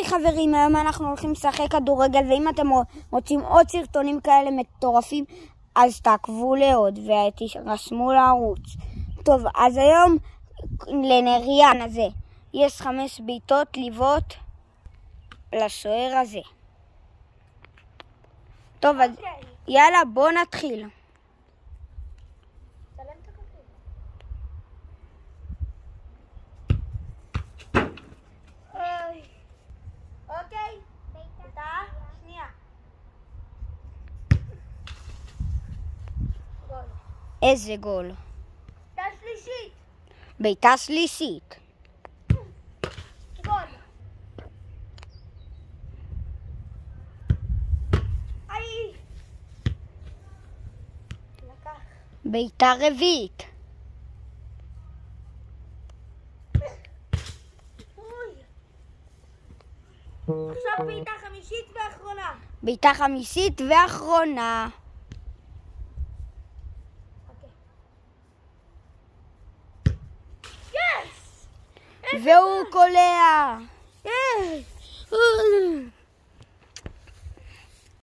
חברים, היום אנחנו הולכים לשחק כדורגל, ואם אתם רוצים עוד סרטונים כאלה מטורפים, אז תעקבו לעוד ותרשמו לערוץ. טוב, אז היום לנריאן הזה יש 5 בעיטות ליוות לשוער הזה. טוב, אז יאללה, בוא נתחיל. אוקיי, בעיטה שנייה. גול. איזה גול? בעיטה שלישית. בעיטה שלישית. גול. איי. לקח. בעיטה רביעית. עכשיו בעיטה חמישית ואחרונה. בעיטה חמישית ואחרונה. יס! והוא קולע.